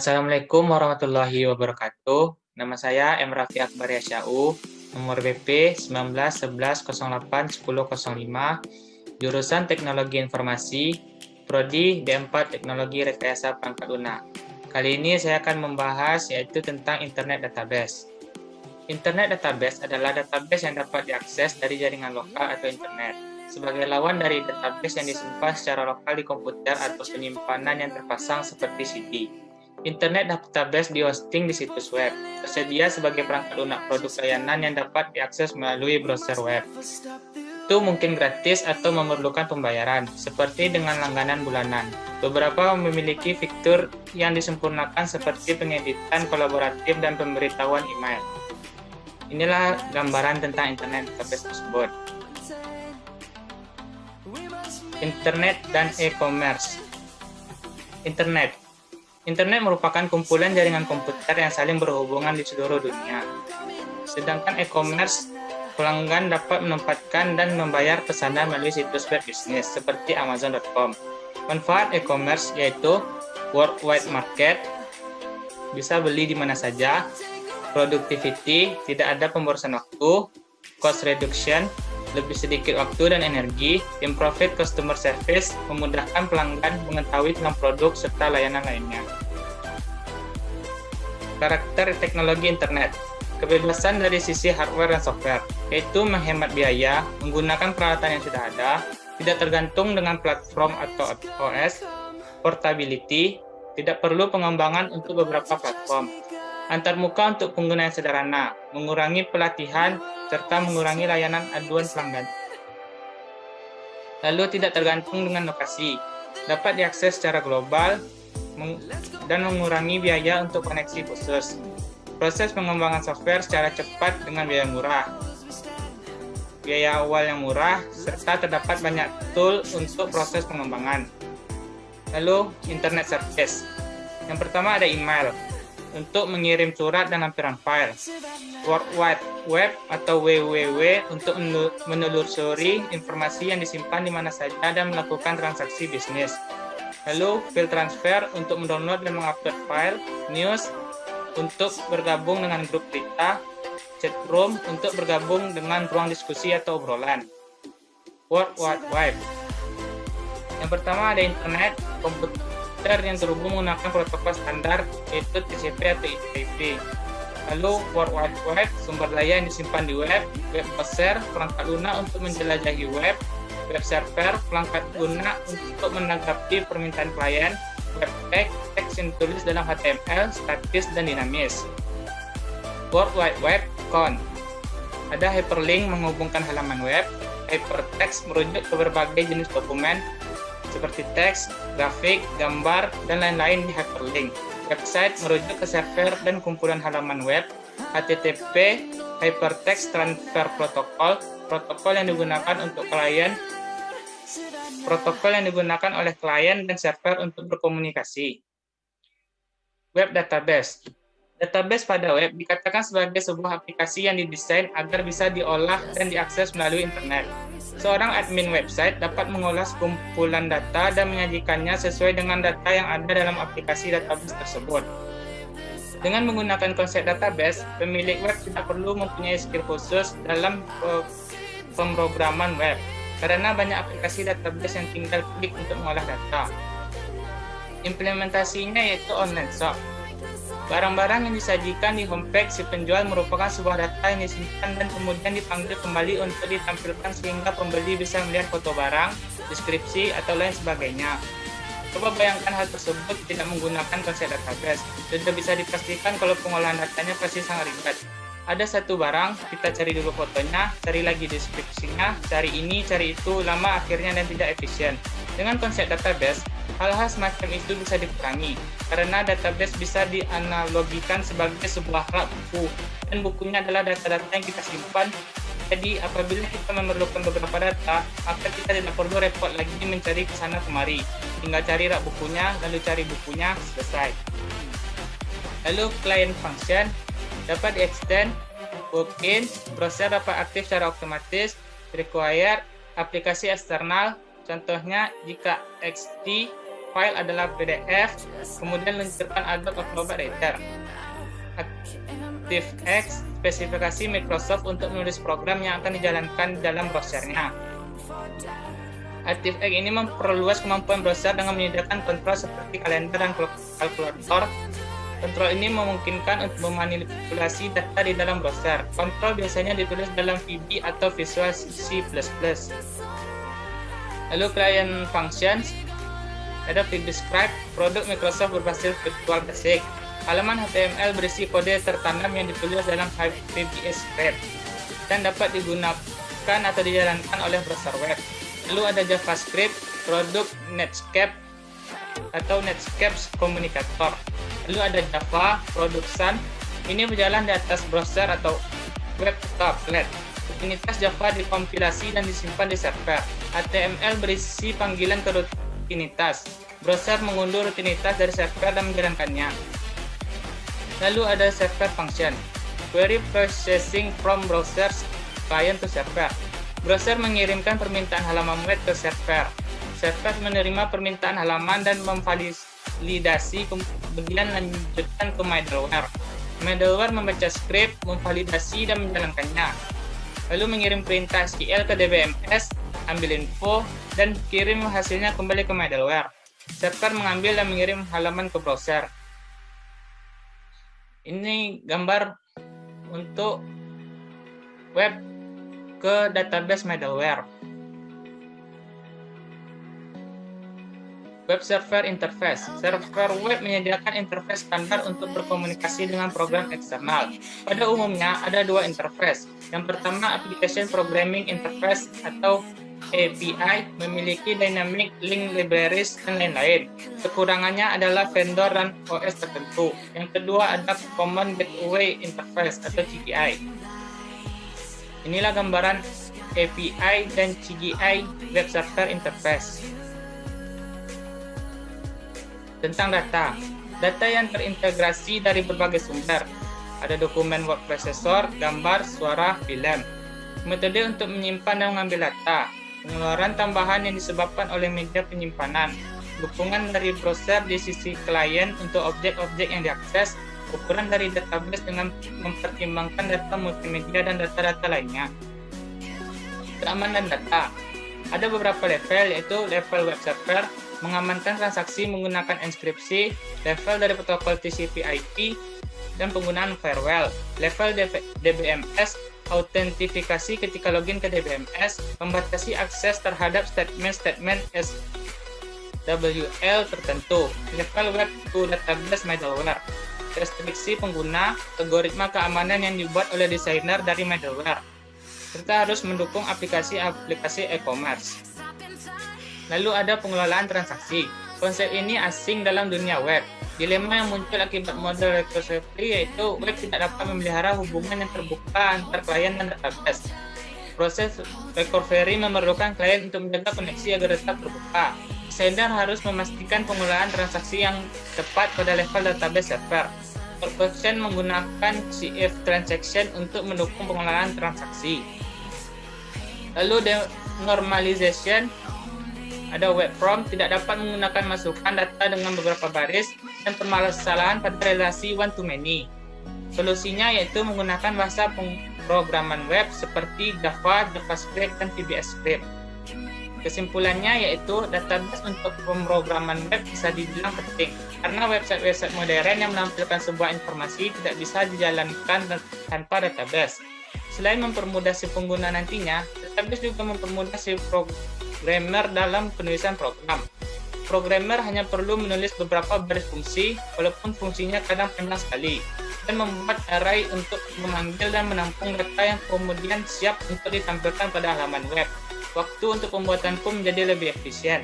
Assalamualaikum warahmatullahi wabarakatuh. Nama saya M. Raffi Akbar Yasyau, nomor BP 1911081005, jurusan Teknologi Informasi, Prodi D4 Teknologi Rekayasa Perangkat Lunak. Kali ini saya akan membahas yaitu tentang Internet Database. Internet Database adalah database yang dapat diakses dari jaringan lokal atau internet. Sebagai lawan dari database yang disimpan secara lokal di komputer atau penyimpanan yang terpasang seperti CD. Internet database di-hosting di situs web, tersedia sebagai perangkat lunak produk layanan yang dapat diakses melalui browser web. Itu mungkin gratis atau memerlukan pembayaran, seperti dengan langganan bulanan. Beberapa memiliki fitur yang disempurnakan seperti pengeditan kolaboratif dan pemberitahuan email. Inilah gambaran tentang internet database tersebut. Internet dan e-commerce. Internet merupakan kumpulan jaringan komputer yang saling berhubungan di seluruh dunia. Sedangkan e-commerce, pelanggan dapat menempatkan dan membayar pesanan melalui situs web bisnis seperti Amazon.com. Manfaat e-commerce yaitu worldwide market, bisa beli di mana saja, productivity, tidak ada pemborosan waktu, cost reduction, lebih sedikit waktu dan energi, improved customer service, memudahkan pelanggan mengetahui tentang produk serta layanan lainnya. Karakter teknologi internet, kebebasan dari sisi hardware dan software, yaitu menghemat biaya, menggunakan peralatan yang sudah ada, tidak tergantung dengan platform atau OS, portability, tidak perlu pengembangan untuk beberapa platform, antarmuka untuk pengguna yang sederhana, mengurangi pelatihan, serta mengurangi layanan aduan pelanggan. Lalu tidak tergantung dengan lokasi, dapat diakses secara global, dan mengurangi biaya untuk koneksi khusus. Proses pengembangan software secara cepat dengan biaya murah, biaya awal yang murah, serta terdapat banyak tool untuk proses pengembangan. Lalu, internet service. Yang pertama ada email, untuk mengirim surat dan lampiran file. World Wide Web atau WWW untuk menelusuri informasi yang disimpan di mana saja dan melakukan transaksi bisnis. Lalu file transfer untuk mendownload dan mengupload file. News untuk bergabung dengan grup berita. Chat room untuk bergabung dengan ruang diskusi atau obrolan. World Wide Web. Yang pertama ada internet, komputer yang terhubung menggunakan protokol standar yaitu TCP atau IP. Lalu World Wide Web, sumber daya yang disimpan di web, web browser, perangkat lunak untuk menjelajahi web, web server, perangkat lunak untuk menanggapi permintaan klien, web teks yang ditulis dalam HTML, statis dan dinamis. World Wide Web Con. Ada hyperlink menghubungkan halaman web, hypertext merujuk ke berbagai jenis dokumen seperti teks, grafik, gambar, dan lain-lain di hyperlink. Website merujuk ke server dan kumpulan halaman web. HTTP, Hypertext Transfer Protocol, protokol yang digunakan oleh klien dan server untuk berkomunikasi. Web database. Database pada web dikatakan sebagai sebuah aplikasi yang didesain agar bisa diolah dan diakses melalui internet. Seorang admin website dapat mengolah sekumpulan data dan menyajikannya sesuai dengan data yang ada dalam aplikasi database tersebut. Dengan menggunakan konsep database, pemilik web tidak perlu mempunyai skill khusus dalam pemrograman web, karena banyak aplikasi database yang tinggal klik untuk mengolah data. Implementasinya yaitu online shop. Barang-barang yang disajikan di homepage si penjual merupakan sebuah data yang disimpan dan kemudian dipanggil kembali untuk ditampilkan sehingga pembeli bisa melihat foto barang, deskripsi, atau lain sebagainya. Coba bayangkan hal tersebut tidak menggunakan konsep database. Sudah bisa dipastikan kalau pengolahan datanya pasti sangat ribet. Ada satu barang, kita cari dulu fotonya, cari lagi deskripsinya, cari ini, cari itu, lama akhirnya dan tidak efisien. Dengan konsep database, hal-hal semacam itu bisa dikurangi, karena database bisa dianalogikan sebagai sebuah rak buku, dan bukunya adalah data-data yang kita simpan. Jadi, apabila kita memerlukan beberapa data, maka kita tidak perlu repot lagi mencari ke sana kemari. Tinggal cari rak bukunya, lalu cari bukunya, selesai. Lalu, client function dapat di-extend, book-in, browser dapat aktif secara otomatis, required, aplikasi eksternal, contohnya jika XT file adalah PDF, kemudian luncurkan Adobe Acrobat Reader. ActiveX, spesifikasi Microsoft untuk menulis program yang akan dijalankan dalam browsernya. ActiveX ini memperluas kemampuan browser dengan menyediakan kontrol seperti kalender dan kalkulator. Kontrol ini memungkinkan untuk memanipulasi data di dalam browser. Kontrol biasanya ditulis dalam VB atau Visual C++. Lalu client functions, ada VBScript, produk Microsoft berbasis Visual Basic. Halaman HTML berisi kode tertanam yang ditulis dalam VBScript dan dapat digunakan atau dijalankan oleh browser web. Lalu ada JavaScript, produk Netscape atau Netscape Communicator. Lalu ada Java, produk Sun. Ini berjalan di atas browser atau web tablet. Rutinitas Java dikompilasi dan disimpan di server. HTML berisi panggilan ke rutinitas. Browser mengunduh rutinitas dari server dan menjalankannya. Lalu ada server function, query processing from browsers client to server. Browser mengirimkan permintaan halaman web ke server. Server menerima permintaan halaman dan memvalidasi, kemudian lanjutkan ke middleware. Middleware membaca script, memvalidasi dan menjalankannya. Lalu mengirim perintah SQL ke DBMS, ambil info, dan kirim hasilnya kembali ke middleware. Server mengambil dan mengirim halaman ke browser. Ini gambar untuk web ke database middleware. Web server interface. Server web menyediakan interface standar untuk berkomunikasi dengan program eksternal. Pada umumnya ada dua interface. Yang pertama, Application Programming Interface atau API, memiliki dynamic link libraries dan lain-lain. Kekurangannya adalah vendor dan OS tertentu. Yang kedua ada Common Gateway Interface atau CGI. Inilah gambaran API dan CGI Web Server Interface. Tentang data. Data yang terintegrasi dari berbagai sumber. Ada dokumen word processor, gambar, suara, film. Metode untuk menyimpan dan mengambil data. Pengeluaran tambahan yang disebabkan oleh media penyimpanan, dukungan dari browser di sisi klien untuk objek-objek yang diakses, ukuran dari database dengan mempertimbangkan data multimedia dan data-data lainnya. Keamanan data. Ada beberapa level, yaitu level web server, mengamankan transaksi menggunakan enkripsi, level dari protokol TCP/IP, dan penggunaan firewall. Level DBMS, autentifikasi ketika login ke DBMS, membatasi akses terhadap statement-statement SWL tertentu. Level web to database middleware, restriksi pengguna, algoritma keamanan yang dibuat oleh desainer dari middleware, serta harus mendukung aplikasi-aplikasi e-commerce. Lalu ada pengelolaan transaksi. Konsep ini asing dalam dunia web. Dilema yang muncul akibat model recovery yaitu web tidak dapat memelihara hubungan yang terbuka antar klien dan database. Proses recovery memerlukan klien untuk menjaga koneksi agar tetap terbuka. Desainer harus memastikan pengelolaan transaksi yang tepat pada level database server. Production menggunakan CF transaction untuk mendukung pengelolaan transaksi. Lalu normalization. Ada web from tidak dapat menggunakan masukan data dengan beberapa baris dan permasalahan pada relasi one to many. Solusinya yaitu menggunakan bahasa pemrograman web seperti Java, JavaScript, dan VBScript. Kesimpulannya yaitu database untuk pemrograman web bisa dibilang penting karena website-website modern yang menampilkan sebuah informasi tidak bisa dijalankan tanpa database. Selain mempermudah si pengguna nantinya, database juga mempermudah si programmer dalam penulisan program. Programmer hanya perlu menulis beberapa baris fungsi, walaupun fungsinya kadang panjang sekali, dan membuat array untuk memanggil dan menampung data yang kemudian siap untuk ditampilkan pada halaman web. Waktu untuk pembuatan pun menjadi lebih efisien.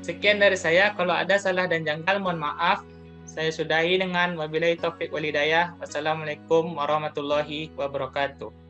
Sekian dari saya, kalau ada salah dan janggal mohon maaf. Saya sudahi dengan wabillahi taufiq walhidayah. Wassalamualaikum warahmatullahi wabarakatuh.